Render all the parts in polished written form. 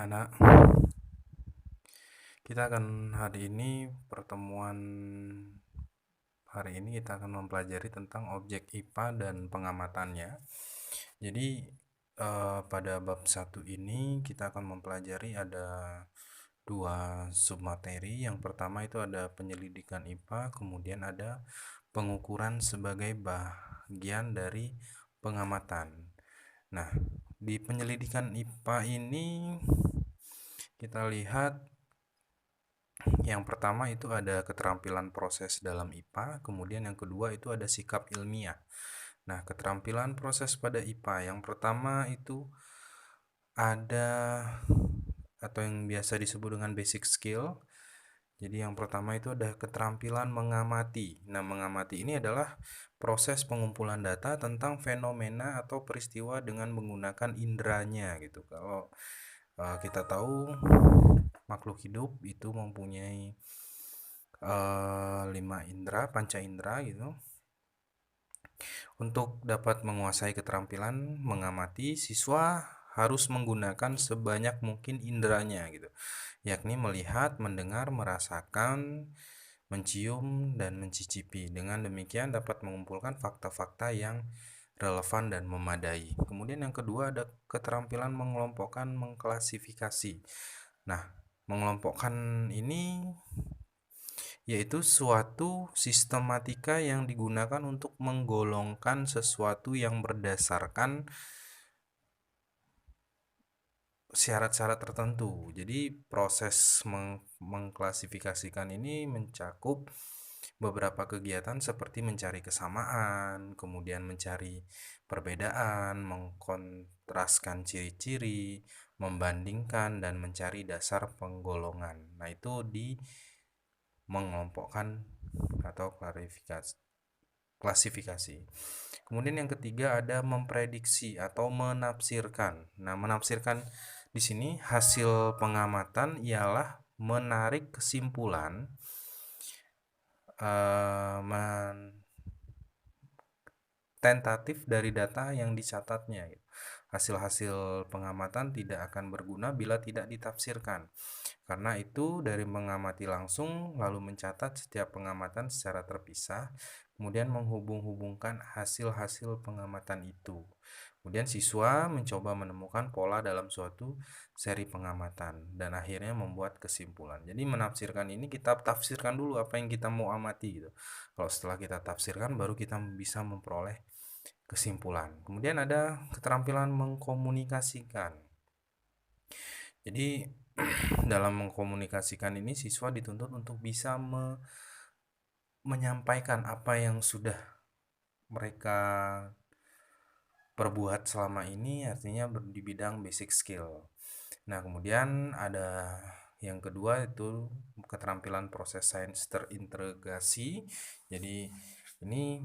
anak-anak, kita akan pertemuan hari ini kita akan mempelajari tentang objek IPA dan pengamatannya. Jadi pada bab 1 ini kita akan mempelajari ada dua submateri. Yang pertama itu ada penyelidikan IPA, kemudian ada pengukuran sebagai bagian dari pengamatan. Nah, di penyelidikan IPA ini kita lihat yang pertama itu ada keterampilan proses dalam IPA, kemudian yang kedua itu ada sikap ilmiah. Nah, keterampilan proses pada IPA yang pertama itu ada atau yang biasa disebut dengan basic skill. Jadi yang pertama itu ada keterampilan mengamati. Nah, mengamati ini adalah proses pengumpulan data tentang fenomena atau peristiwa dengan menggunakan inderanya gitu. Kalau kita tahu makhluk hidup itu mempunyai 5 indera, panca indera gitu. Untuk dapat menguasai keterampilan mengamati, siswa harus menggunakan sebanyak mungkin inderanya gitu, yakni melihat, mendengar, merasakan, mencium, dan mencicipi. Dengan demikian dapat mengumpulkan fakta-fakta yang relevan dan memadai. Kemudian yang kedua ada keterampilan mengelompokkan, mengklasifikasi. Nah, mengelompokkan ini yaitu suatu sistematika yang digunakan untuk menggolongkan sesuatu yang berdasarkan syarat-syarat tertentu. Jadi proses mengklasifikasikan ini mencakup beberapa kegiatan seperti mencari kesamaan, kemudian mencari perbedaan, mengkontraskan ciri-ciri, membandingkan, dan mencari dasar penggolongan. Nah, itu di mengelompokkan atau klasifikasi. Kemudian yang ketiga ada memprediksi atau menafsirkan. Nah, menafsirkan di sini hasil pengamatan ialah menarik kesimpulan tentatif dari data yang dicatatnya. Hasil-hasil pengamatan tidak akan berguna bila tidak ditafsirkan. Karena itu dari mengamati langsung lalu mencatat setiap pengamatan secara terpisah, kemudian menghubung-hubungkan hasil-hasil pengamatan itu. Kemudian siswa mencoba menemukan pola dalam suatu seri pengamatan dan akhirnya membuat kesimpulan. Jadi menafsirkan ini kita tafsirkan dulu apa yang kita mau amati gitu. Kalau setelah kita tafsirkan baru kita bisa memperoleh kesimpulan. Kemudian ada keterampilan mengkomunikasikan. Jadi dalam mengkomunikasikan ini siswa dituntut untuk bisa menyampaikan apa yang sudah mereka perbuat selama ini, artinya di bidang basic skill. Nah, kemudian ada yang kedua itu keterampilan proses sains terintegrasi. Jadi ini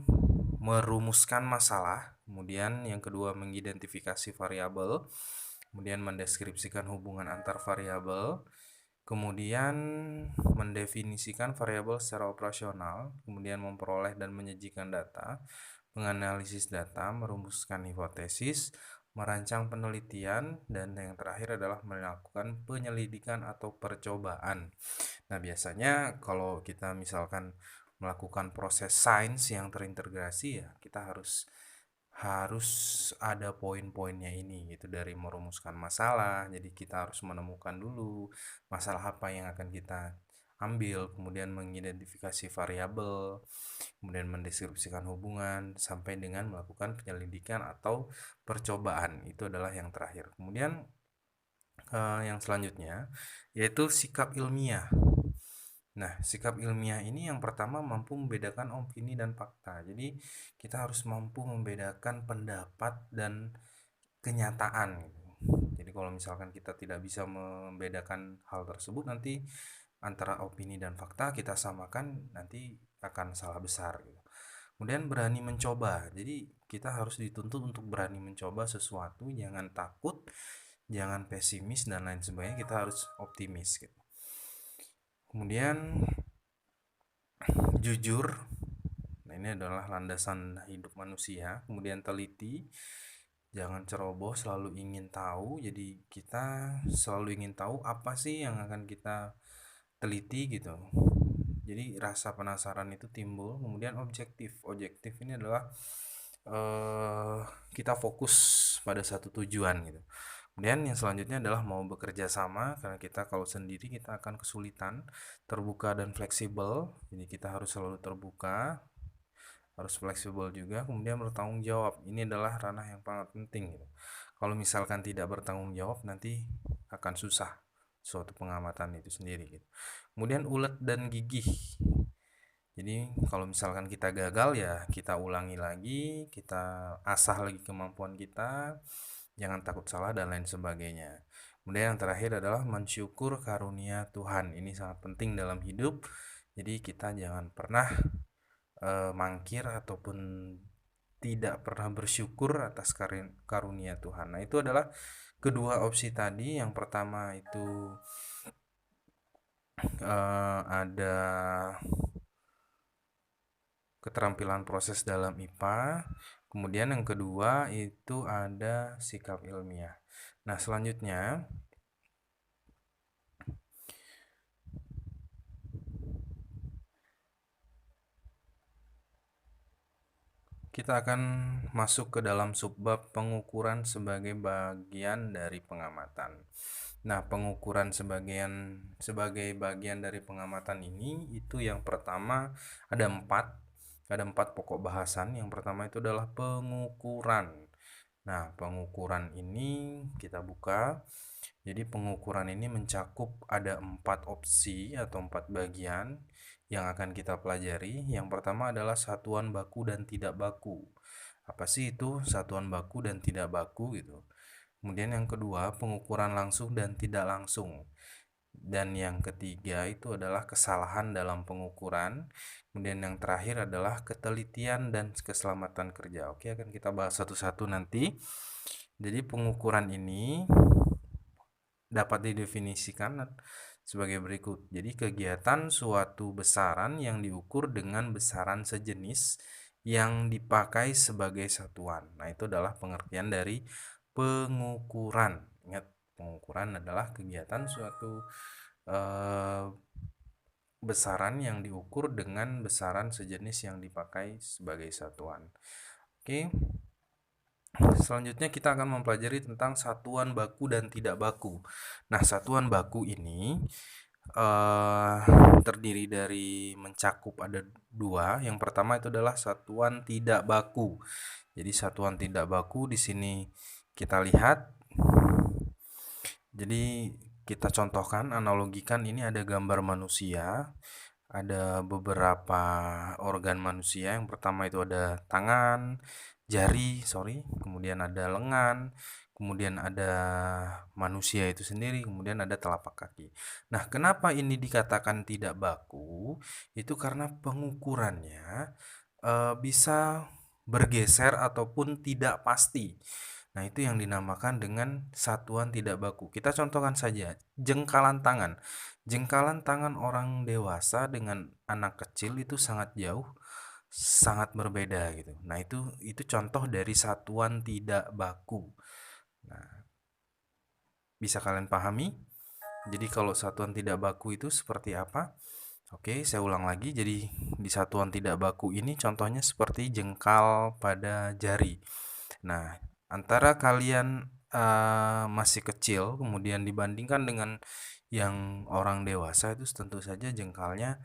merumuskan masalah, kemudian yang kedua mengidentifikasi variabel, kemudian mendeskripsikan hubungan antar variabel, kemudian mendefinisikan variabel secara operasional, kemudian memperoleh dan menyajikan data, menganalisis data, merumuskan hipotesis, merancang penelitian, dan yang terakhir adalah melakukan penyelidikan atau percobaan. Nah, biasanya kalau kita misalkan melakukan proses sains yang terintegrasi ya, kita harus ada poin-poinnya ini gitu, dari merumuskan masalah. Jadi kita harus menemukan dulu masalah apa yang akan kita ambil, kemudian mengidentifikasi variabel, kemudian mendeskripsikan hubungan sampai dengan melakukan penyelidikan atau percobaan. Itu adalah yang terakhir. Kemudian yang selanjutnya yaitu sikap ilmiah. Nah, sikap ilmiah ini yang pertama mampu membedakan opini dan fakta. Jadi, kita harus mampu membedakan pendapat dan kenyataan. Jadi, kalau misalkan kita tidak bisa membedakan hal tersebut, nanti antara opini dan fakta kita samakan, nanti akan salah besar. Kemudian berani mencoba. Jadi, kita harus dituntut untuk berani mencoba sesuatu, jangan takut, jangan pesimis, dan lain sebagainya. Kita harus optimis. Kemudian jujur. Nah, ini adalah landasan hidup manusia. Kemudian teliti. Jangan ceroboh, selalu ingin tahu. Jadi kita selalu ingin tahu apa sih yang akan kita teliti gitu. Jadi rasa penasaran itu timbul. Kemudian objektif. Objektif ini adalah eh, kita fokus pada satu tujuan gitu. Kemudian yang selanjutnya adalah mau bekerja sama, karena kita kalau sendiri kita akan kesulitan. Terbuka dan fleksibel. Jadi kita harus selalu terbuka, harus fleksibel juga. Kemudian bertanggung jawab, ini adalah ranah yang sangat penting gitu. Kalau misalkan tidak bertanggung jawab, nanti akan susah suatu pengamatan itu sendiri gitu. Kemudian ulet dan gigih. Jadi kalau misalkan kita gagal, ya kita ulangi lagi, kita asah lagi kemampuan kita, jangan takut salah dan lain sebagainya. Kemudian yang terakhir adalah mensyukur karunia Tuhan. Ini sangat penting dalam hidup. Jadi kita jangan pernah mangkir ataupun tidak pernah bersyukur atas karunia Tuhan. Nah, itu adalah kedua opsi tadi. Yang pertama itu ada keterampilan proses dalam IPA. Kemudian yang kedua itu ada sikap ilmiah. Nah, selanjutnya kita akan masuk ke dalam subbab pengukuran sebagai bagian dari pengamatan. Nah, pengukuran sebagai bagian dari pengamatan ini, itu yang pertama ada empat pokok bahasan. Yang pertama itu adalah pengukuran. Nah, pengukuran ini kita buka. Jadi pengukuran ini mencakup ada 4 opsi atau 4 bagian yang akan kita pelajari. Yang pertama adalah satuan baku dan tidak baku. Apa sih itu satuan baku dan tidak baku gitu? Kemudian yang kedua, pengukuran langsung dan tidak langsung. Dan yang ketiga itu adalah kesalahan dalam pengukuran. Kemudian yang terakhir adalah ketelitian dan keselamatan kerja. Oke, akan kita bahas satu-satu nanti. Jadi pengukuran ini dapat didefinisikan sebagai berikut. Jadi kegiatan suatu besaran yang diukur dengan besaran sejenis yang dipakai sebagai satuan. Nah, itu adalah pengertian dari pengukuran. Ingat, pengukuran adalah kegiatan suatu besaran yang diukur dengan besaran sejenis yang dipakai sebagai satuan. Oke. Selanjutnya kita akan mempelajari tentang satuan baku dan tidak baku. Nah, satuan baku ini terdiri dari mencakup ada dua. Yang pertama itu adalah satuan tidak baku. Jadi satuan tidak baku di sini kita lihat. Jadi kita contohkan, analogikan, ini ada gambar manusia. Ada beberapa organ manusia. Yang pertama itu ada tangan, kemudian ada lengan, kemudian ada manusia itu sendiri, kemudian ada telapak kaki. Nah, kenapa ini dikatakan tidak baku? Itu karena pengukurannya bisa bergeser ataupun tidak pasti. Nah, itu yang dinamakan dengan satuan tidak baku. Kita contohkan saja, jengkalan tangan. Jengkalan tangan orang dewasa dengan anak kecil itu sangat jauh, sangat berbeda gitu. Nah, itu contoh dari satuan tidak baku. Nah, bisa kalian pahami? Jadi kalau satuan tidak baku itu seperti apa? Oke, saya ulang lagi. Jadi di satuan tidak baku ini contohnya seperti jengkal pada jari. Nah, antara kalian masih kecil kemudian dibandingkan dengan yang orang dewasa, itu tentu saja jengkalnya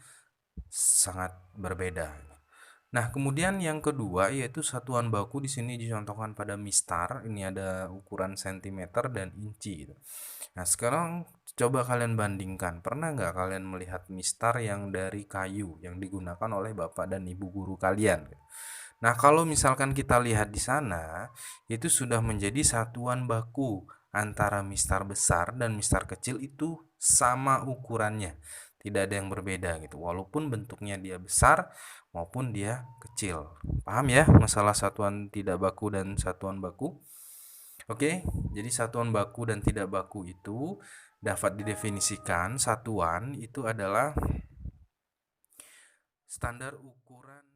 sangat berbeda. Nah, kemudian yang kedua yaitu satuan baku di sini dicontohkan pada mistar. Ini ada ukuran sentimeter dan inci gitu. Nah, sekarang coba kalian bandingkan. Pernah nggak kalian melihat mistar yang dari kayu yang digunakan oleh bapak dan ibu guru kalian? Nah, kalau misalkan kita lihat di sana, itu sudah menjadi satuan baku antara mistar besar dan mistar kecil, itu sama ukurannya. Tidak ada yang berbeda gitu. Walaupun bentuknya dia besar maupun dia kecil. Paham ya masalah satuan tidak baku dan satuan baku? Oke, jadi satuan baku dan tidak baku itu dapat didefinisikan. Satuan itu adalah standar ukuran